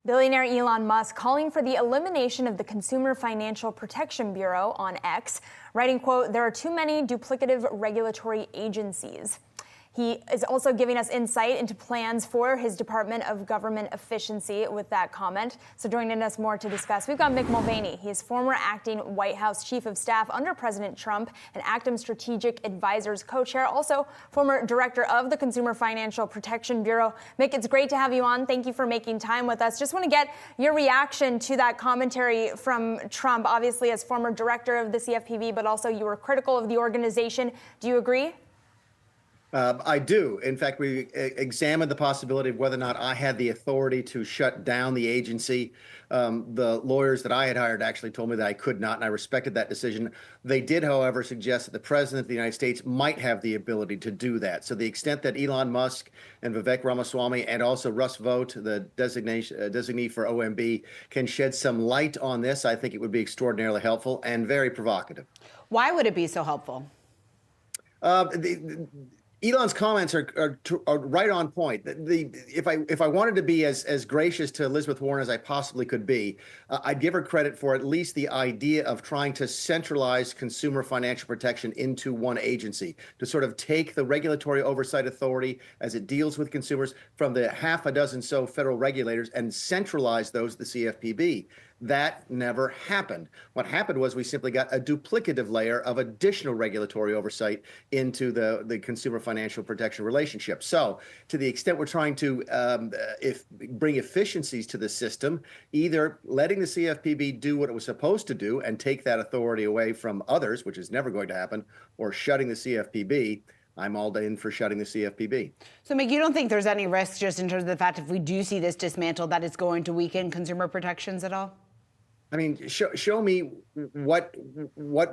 Billionaire Elon Musk calling for the elimination of the Consumer Financial Protection Bureau on X, writing, quote, "There are too many duplicative regulatory agencies." He is also giving us insight into plans for his Department of Government Efficiency with that comment. So joining us more to discuss, we've got Mick Mulvaney. He is former acting White House Chief of Staff under President Trump and Actum Strategic Advisors co-chair, also former director of the Consumer Financial Protection Bureau. Mick, it's great to have you on. Thank you for making time with us. Just want to get your reaction to that commentary from Trump, obviously as former director of the CFPB, but also you were critical of the organization. Do you agree? I do. In fact, we examined the possibility of whether or not I had the authority to shut down the agency. The lawyers that I had hired actually told me that I could not, and I respected that decision. They did, however, suggest that the president of the United States might have the ability to do that. So the extent that Elon Musk and Vivek Ramaswamy and also Russ Vought, the designee for OMB, can shed some light on this, I think it would be extraordinarily helpful and very provocative. Why would it be so helpful? Elon's comments are right on point. If I wanted to be as gracious to Elizabeth Warren as I possibly could be, I'd give her credit for at least the idea of trying to centralize consumer financial protection into one agency, to sort of take the regulatory oversight authority as it deals with consumers from the half a dozen so federal regulators and centralize those to the CFPB. That never happened. What happened was we simply got a duplicative layer of additional regulatory oversight into the consumer financial protection relationship. So to the extent we're trying to bring efficiencies to the system, either letting the CFPB do what it was supposed to do and take that authority away from others, which is never going to happen, or shutting the CFPB, I'm all in for shutting the CFPB. So, Mick, you don't think there's any risk just in terms of the fact if we do see this dismantled that it's going to weaken consumer protections at all? I mean, show me what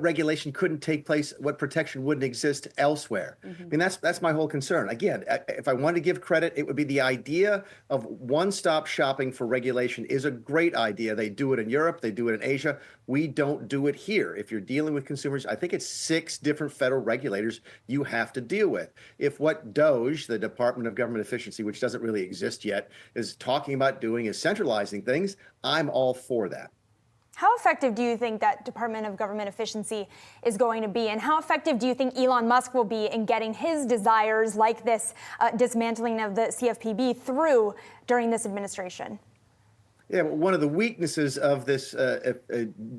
regulation couldn't take place, what protection wouldn't exist elsewhere. I mean, that's my whole concern. Again, if I wanted to give credit, it would be the idea of one-stop shopping for regulation is a great idea. They do it in Europe, they do it in Asia. We don't do it here. If you're dealing with consumers, I think it's 6 different federal regulators you have to deal with. If what DOGE, the Department of Government Efficiency, which doesn't really exist yet, is talking about doing is centralizing things, I'm all for that. How effective do you think that Department of Government Efficiency is going to be? And how effective do you think Elon Musk will be in getting his desires like this dismantling of the CFPB through during this administration? Yeah, one of the weaknesses of this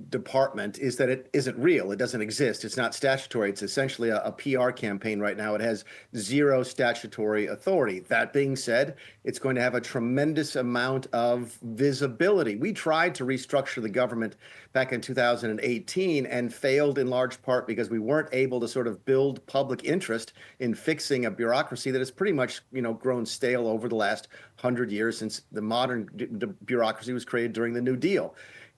department is that it isn't real. It doesn't exist. It's not statutory. It's essentially a PR campaign right now. It has 0 statutory authority. That being said, it's going to have a tremendous amount of visibility. We tried to restructure the government back in 2018 and failed in large part because we weren't able to sort of build public interest in fixing a bureaucracy that has pretty much, grown stale over the last 100 years since the modern bureaucracy was created during the New Deal.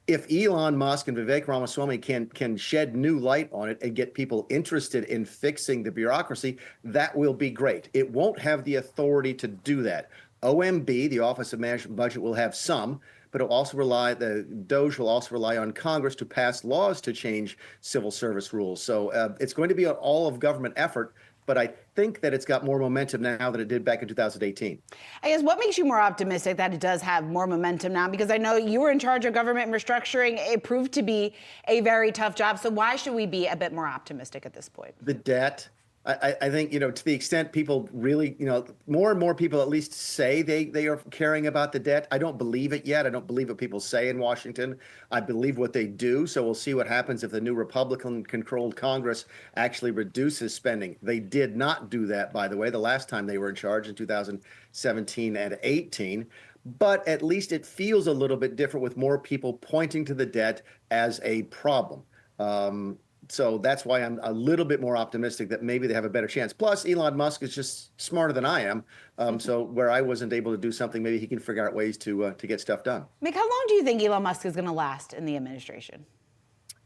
If Elon Musk and Vivek Ramaswamy can shed new light on it and get people interested in fixing the bureaucracy, that will be great. It won't have the authority to do that. OMB, the Office of Management and Budget, will have some, but the DOGE will also rely on Congress to pass laws to change civil service rules. So it's going to be an all-of-government effort, but I think that it's got more momentum now than it did back in 2018. I guess what makes you more optimistic that it does have more momentum now? Because I know you were in charge of government restructuring. It proved to be a very tough job. So why should we be a bit more optimistic at this point? The debt. I think, to the extent people really, more and more people at least say they are caring about the debt. I don't believe it yet. I don't believe what people say in Washington. I believe what they do. So we'll see what happens if the new Republican-controlled Congress actually reduces spending. They did not do that, by the way, the last time they were in charge in 2017 and 18. But at least it feels a little bit different with more people pointing to the debt as a problem. So that's why I'm a little bit more optimistic that maybe they have a better chance. Plus, Elon Musk is just smarter than I am. So where I wasn't able to do something, maybe he can figure out ways to get stuff done. Mick, how long do you think Elon Musk is going to last in the administration?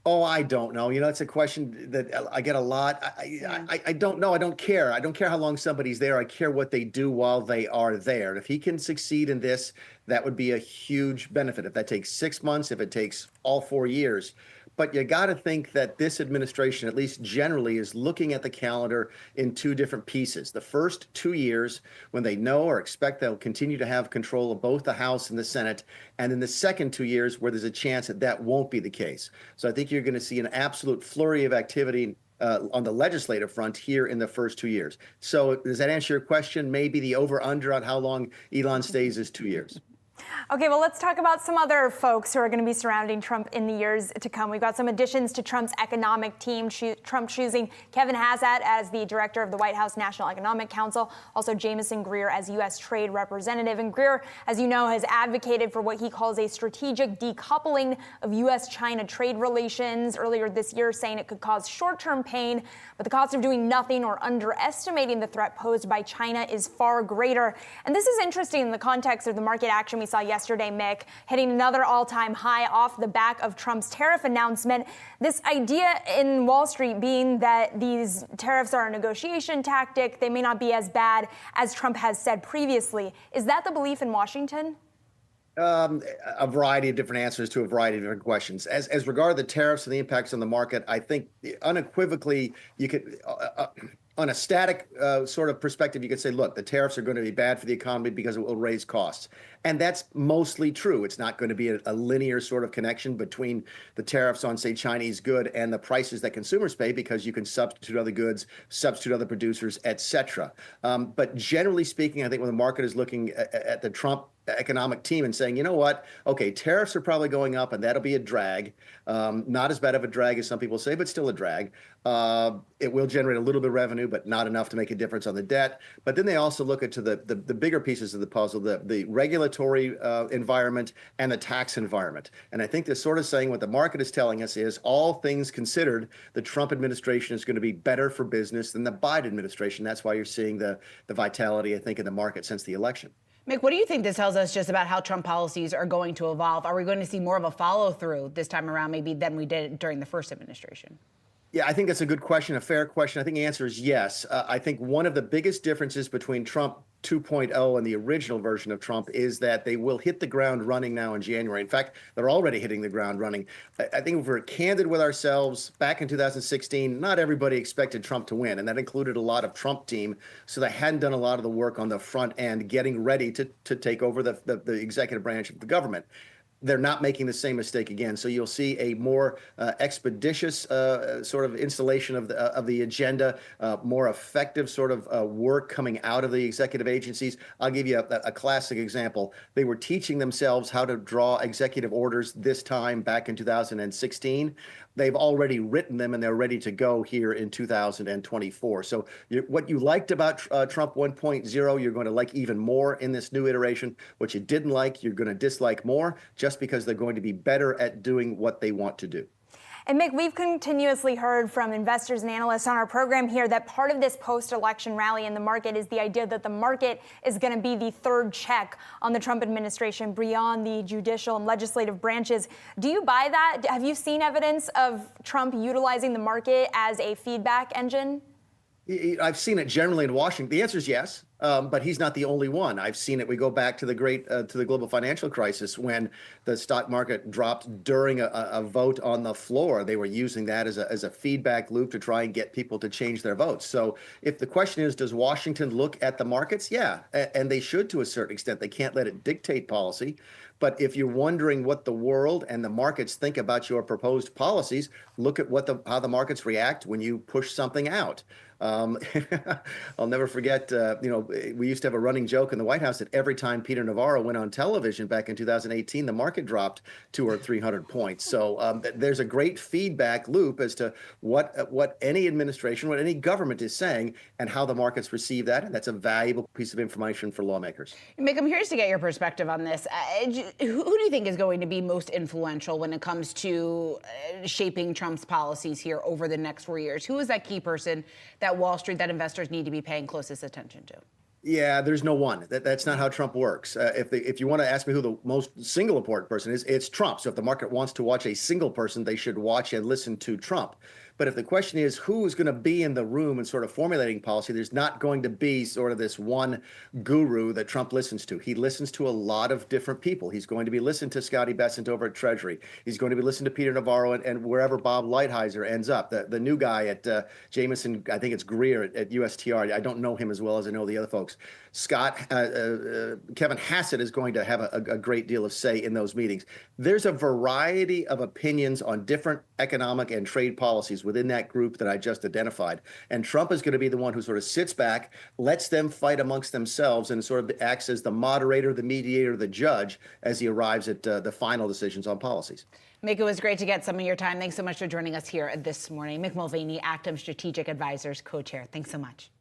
Oh, I don't know. It's a question that I get a lot. I don't know. I don't care. I don't care how long somebody's there. I care what they do while they are there. And if he can succeed in this, that would be a huge benefit. If that takes 6 months, if it takes all 4 years. But you got to think that this administration, at least generally, is looking at the calendar in two different pieces. The first 2 years, when they know or expect they'll continue to have control of both the House and the Senate, and in the second 2 years, where there's a chance that that won't be the case. So I think you're going to see an absolute flurry of activity on the legislative front here in the first 2 years. So does that answer your question? Maybe the over-under on how long Elon stays is 2 years. Okay, well, let's talk about some other folks who are going to be surrounding Trump in the years to come. We've got some additions to Trump's economic team, Trump choosing Kevin Hassett as the director of the White House National Economic Council, also Jamison Greer as U.S. Trade Representative. And Greer, as you know, has advocated for what he calls a strategic decoupling of U.S.-China trade relations earlier this year, saying it could cause short-term pain, but the cost of doing nothing or underestimating the threat posed by China is far greater. And this is interesting in the context of the market action we saw yesterday, Mick, hitting another all-time high off the back of Trump's tariff announcement. This idea in Wall Street being that these tariffs are a negotiation tactic, they may not be as bad as Trump has said previously. Is that the belief in Washington? A variety of different answers to a variety of different questions. As regard the tariffs and the impacts on the market, I think unequivocally you could, on a static sort of perspective, you could say, look, the tariffs are going to be bad for the economy because it will raise costs. And that's mostly true. It's not going to be a linear sort of connection between the tariffs on, say, Chinese good and the prices that consumers pay, because you can substitute other goods, substitute other producers, et cetera. But generally speaking, I think when the market is looking at the Trump economic team and saying, you know what, okay, tariffs are probably going up and that'll be a drag. Not as bad of a drag as some people say, but still a drag. It will generate a little bit of revenue, but not enough to make a difference on the debt. But then they also look into the bigger pieces of the puzzle, the regulatory environment and the tax environment. And I think they're sort of saying what the market is telling us is, all things considered, the Trump administration is going to be better for business than the Biden administration. That's why you're seeing the vitality, I think, in the market since the election. Mick, what do you think this tells us just about how Trump policies are going to evolve? Are we going to see more of a follow-through this time around maybe than we did during the first administration? Yeah, I think that's a good question, a fair question. I think the answer is yes. I think one of the biggest differences between Trump 2.0 and the original version of Trump is that they will hit the ground running now in January. In fact, they're already hitting the ground running. I think if we're candid with ourselves, back in 2016, not everybody expected Trump to win, and that included a lot of Trump team. So they hadn't done a lot of the work on the front end, getting ready to take over the executive branch of the government. They're not making the same mistake again. So you'll see a more expeditious sort of installation of the agenda, more effective sort of work coming out of the executive agencies. I'll give you a classic example. They were teaching themselves how to draw executive orders this time back in 2016. They've already written them and they're ready to go here in 2024. So what you liked about Trump 1.0, you're going to like even more in this new iteration. What you didn't like, you're going to dislike more, just because they're going to be better at doing what they want to do. And Mick, we've continuously heard from investors and analysts on our program here that part of this post-election rally in the market is the idea that the market is going to be the third check on the Trump administration beyond the judicial and legislative branches. Do you buy that? Have you seen evidence of Trump utilizing the market as a feedback engine? I've seen it generally in Washington. The answer is yes, but he's not the only one. I've seen it. We go back to the global financial crisis when the stock market dropped during a vote on the floor. They were using that as a feedback loop to try and get people to change their votes. So if the question is, does Washington look at the markets? Yeah, and they should to a certain extent. They can't let it dictate policy. But if you're wondering what the world and the markets think about your proposed policies, look at how the markets react when you push something out. I'll never forget, we used to have a running joke in the White House that every time Peter Navarro went on television back in 2018, the market dropped 200 or 300 points. So there's a great feedback loop as to what any administration, what any government is saying, and how the markets receive that. And that's a valuable piece of information for lawmakers. Mick, I'm curious to get your perspective on this. Who do you think is going to be most influential when it comes to shaping Trump's policies here over the next 4 years? Who is that key person that Wall Street, that investors need to be paying closest attention to? Yeah, there's no one. That's not how Trump works. If you want to ask me who the most single important person is, it's Trump. So if the market wants to watch a single person, they should watch and listen to Trump. But if the question is who is going to be in the room and sort of formulating policy, there's not going to be sort of this one guru that Trump listens to. He listens to a lot of different people. He's going to be listening to Scotty Bessent over at Treasury. He's going to be listening to Peter Navarro and wherever Bob Lighthizer ends up. The new guy at Jameson, I think it's Greer at USTR. I don't know him as well as I know the other folks. Kevin Hassett is going to have a great deal of say in those meetings. There's a variety of opinions on different economic and trade policies within that group that I just identified. And Trump is going to be the one who sort of sits back, lets them fight amongst themselves, and sort of acts as the moderator, the mediator, the judge as he arrives at the final decisions on policies. Mick, it was great to get some of your time. Thanks so much for joining us here this morning. Mick Mulvaney, Actum Strategic Advisors co-chair. Thanks so much.